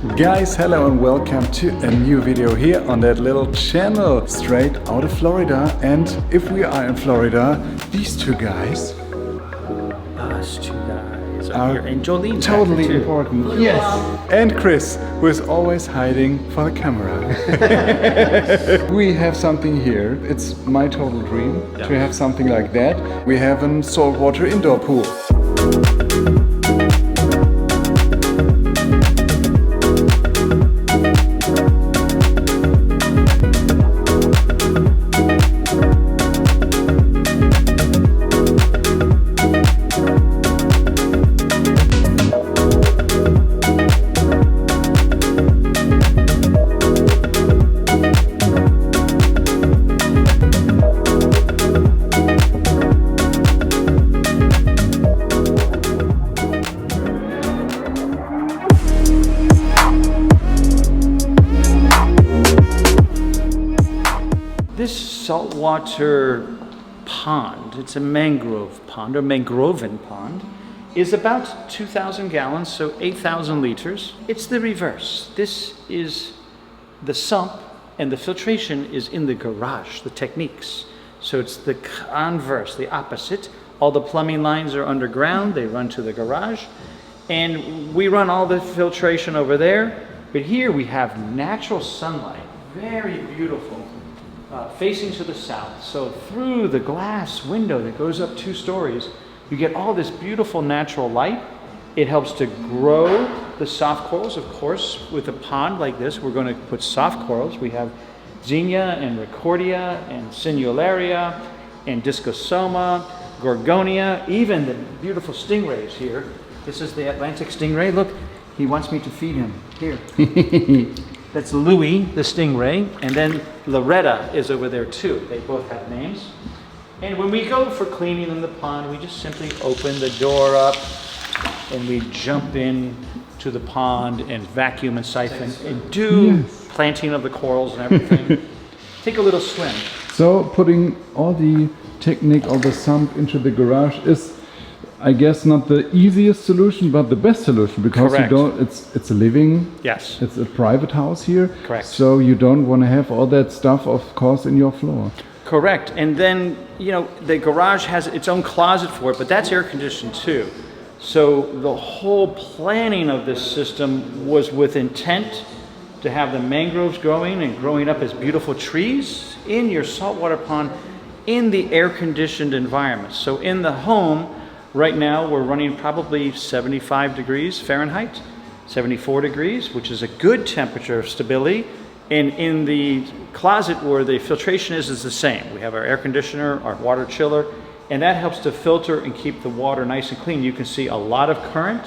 Guys, hello and welcome to a new video here on that little channel straight out of Florida. And if we are in Florida, these two guys are here, and Jolene totally important. Yes. And Chris, who is always hiding for the camera. We have something here. It's my total dream to have something like that. We have a saltwater indoor pool. This saltwater pond, it's a mangrove pond or mangroven pond, is about 2,000 gallons, so 8,000 liters. It's the reverse. This is the sump and the filtration is in the garage, the techniques. So it's the converse, the opposite. All the plumbing lines are underground, they run to the garage, and we run all the filtration over there. But here we have natural sunlight, very beautiful. Facing to the south. So through the glass window that goes up 2 stories, you get all this beautiful natural light. It helps to grow the soft corals. Of course, with a pond like this, we're going to put soft corals. We have Xenia and Ricordia and Sinularia and Discosoma, Gorgonia, even the beautiful stingrays here. This is the Atlantic stingray. Look, he wants me to feed him. Here. That's Louis, the stingray, and then Loretta is over there too. They both have names. And when we go for cleaning in the pond, we just simply open the door up and we jump in to the pond and vacuum and siphon and do planting of the corals and everything. Take a little swim. So putting all the technique of the sump into the garage is, I guess, not the easiest solution, but the best solution, because you don't. It's a living. Yes. It's a private house here. Correct. So you don't want to have all that stuff, of course, in your floor. Correct. And then, you know, the garage has its own closet for it, but that's air conditioned too. So the whole planning of this system was with intent to have the mangroves growing and growing up as beautiful trees in your saltwater pond in the air conditioned environment. So in the home, right now, we're running probably 75 degrees Fahrenheit, 74 degrees, which is a good temperature of stability. And in the closet where the filtration is the same. We have our air conditioner, our water chiller, and that helps to filter and keep the water nice and clean. You can see a lot of current.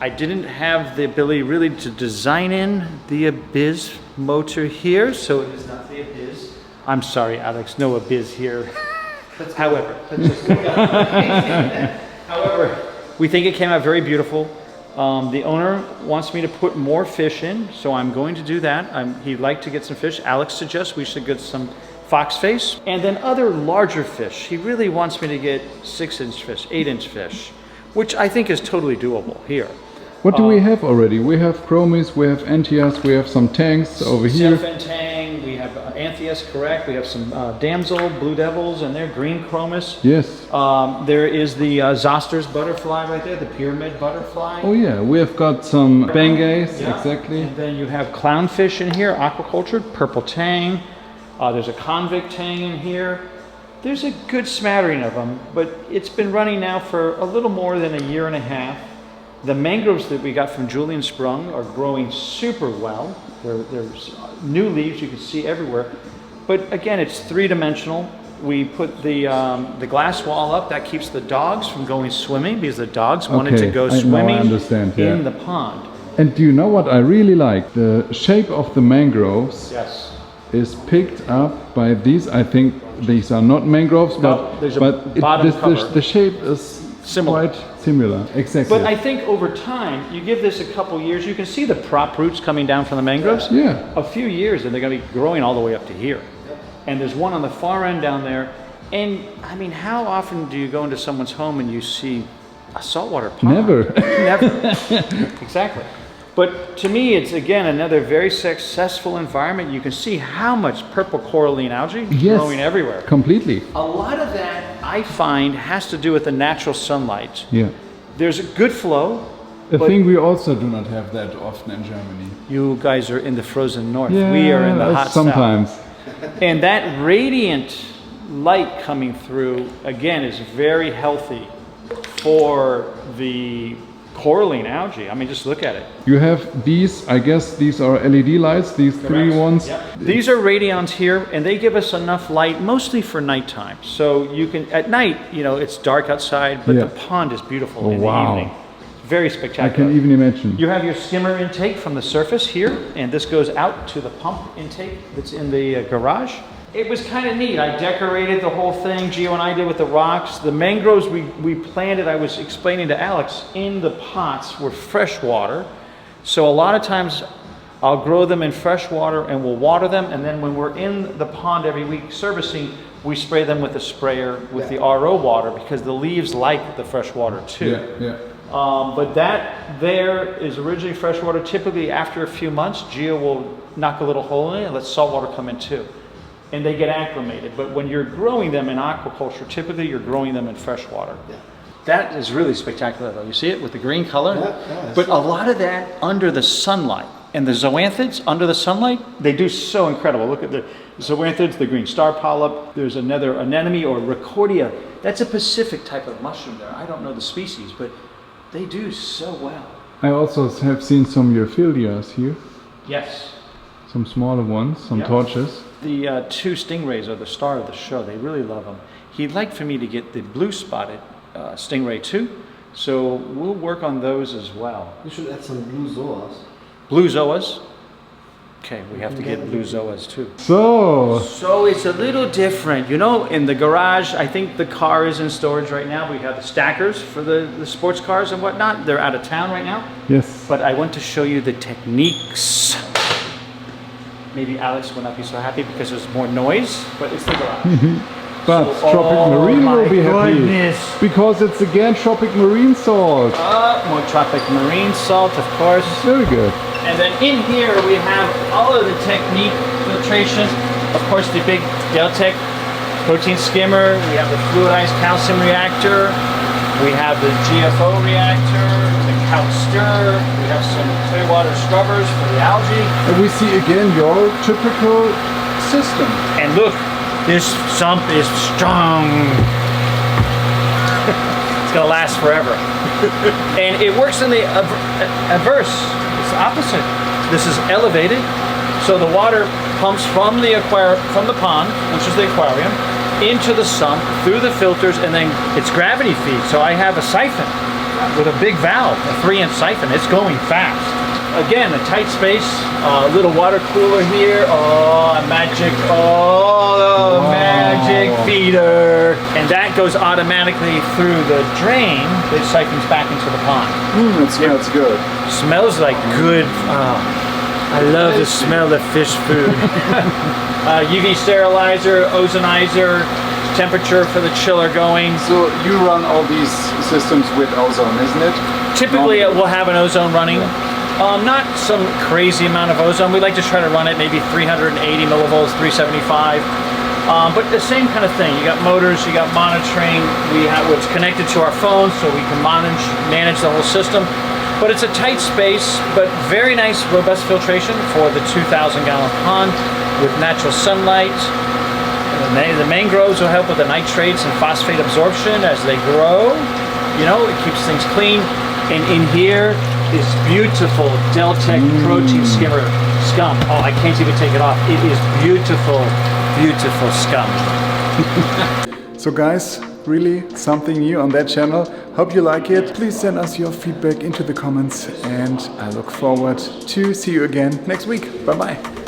I didn't have the ability really to design in the Abyss motor here, so it is not the Abyss. I'm sorry, Alex, no Abyss here. However, we think it came out very beautiful. The owner wants me to put more fish in, so I'm going to do that. He'd like to get some fish. Alex suggests we should get some foxface and then other larger fish. He really wants me to get 6-inch fish, 8-inch fish, which I think is totally doable here. What do we have already? We have chromies, we have anthias, we have some tanks over here. We have anthias, correct. We have some damsel, blue devils, and they're green chromis. Yes. There is the Zoster's butterfly right there, the pyramid butterfly. Oh yeah, we have got some bengays, exactly. And then you have clownfish in here, aquacultured, purple tang. There's a convict tang in here. There's a good smattering of them, but it's been running now for a little more than a year and a half. The mangroves that we got from Julian Sprung are growing super well. There's new leaves you can see everywhere. But again, it's 3-dimensional. We put the glass wall up. That keeps the dogs from going swimming because the dogs wanted to go swimming in the pond. And do you know what I really like? The shape of the mangroves is picked up by these. I think these are not mangroves, but the shape is quite similar. Exactly. But I think over time, you give this a couple years, you can see the prop roots coming down from the mangroves. Yeah. A few years and they're going to be growing all the way up to here. And there's one on the far end down there. And I mean, how often do you go into someone's home and you see a saltwater pond? Never. Never. Exactly. But to me, it's again another very successful environment. You can see how much purple coralline algae growing everywhere. Completely. A lot of that, I find, has to do with the natural sunlight. Yeah. There's a good flow. I think we also do not have that often in Germany. You guys are in the frozen north. Yeah, we are in the hot sometimes. south. And that radiant light coming through, again, is very healthy for the coralline algae. I mean, just look at it. You have these, I guess these are LED lights, these three ones. Yep. These are radions here, and they give us enough light, mostly for nighttime. So you can, at night, you know, it's dark outside, but the pond is beautiful in the evening. Very spectacular. I can even imagine. You have your skimmer intake from the surface here, and this goes out to the pump intake that's in the garage. It was kind of neat. I decorated the whole thing, Gio and I did, with the rocks. The mangroves we planted, I was explaining to Alex, in the pots were fresh water. So a lot of times I'll grow them in fresh water and we'll water them, and then when we're in the pond every week servicing, we spray them with a sprayer with the RO water, because the leaves like the fresh water too. But that there is originally fresh water. Typically after a few months, Gio will knock a little hole in it and let salt water come in too. And they get acclimated. But when you're growing them in aquaculture, typically you're growing them in fresh water. That is really spectacular though. You see it with the green color? But a lot of that under the sunlight. And the zoanthids under the sunlight, they do so incredible. Look at the zoanthids, the green star polyp. There's another anemone or Recordia. That's a Pacific type of mushroom there. I don't know the species, but they do so well. I also have seen some Euphyllias here. Yes. Some smaller ones, some torches. The two stingrays are the star of the show. They really love them. He'd like for me to get the blue spotted stingray too, so we'll work on those as well. You should add some blue zoas. Blue zoas? Okay, we have to get blue zoas too. So it's a little different. You know, in the garage, I think the car is in storage right now. We have the stackers for the sports cars and whatnot. They're out of town right now. Yes. But I want to show you the techniques. Maybe Alex will not be so happy because there's more noise, but it's the garage. But so, Tropic Marin will be happy. Because it's again Tropic Marine salt. More Tropic Marine salt, of course. Very good. And then in here we have all of the technique filtration. Of course, the big GROTECH protein skimmer. We have the fluidized calcium reactor. We have the GFO reactor, the calc stir. We have some clear water scrubbers for the algae. And we see again your typical system. And look, this sump is strong. It's gonna last forever. And it works in the averse. It's the opposite. This is elevated, so the water pumps from the pond, which is the aquarium, into the sump through the filters, and then it's gravity feed. So I have a siphon with a big valve, a 3-inch siphon. It's going fast. Again, a tight space, a little water cooler here. Oh, a magic feeder. And that goes automatically through the drain that siphons back into the pond. It smells good. Smells like good. I love the smell of fish food. UV sterilizer, ozonizer, temperature for the chiller going. So you run all these systems with ozone, isn't it? Typically we'll have an ozone running. Not some crazy amount of ozone. We like to try to run it maybe 380 millivolts, 375. But the same kind of thing. You got motors, you got monitoring. We have what's connected to our phones, so we can manage the whole system. But it's a tight space, but very nice, robust filtration for the 2,000-gallon pond with natural sunlight. The mangroves will help with the nitrates and phosphate absorption as they grow. You know, it keeps things clean. And in here is beautiful GROTECH protein skimmer scum. Oh, I can't even take it off. It is beautiful, beautiful scum. So guys, really something new on that channel. Hope you like it. Please send us your feedback into the comments, and I look forward to see you again next week. Bye bye.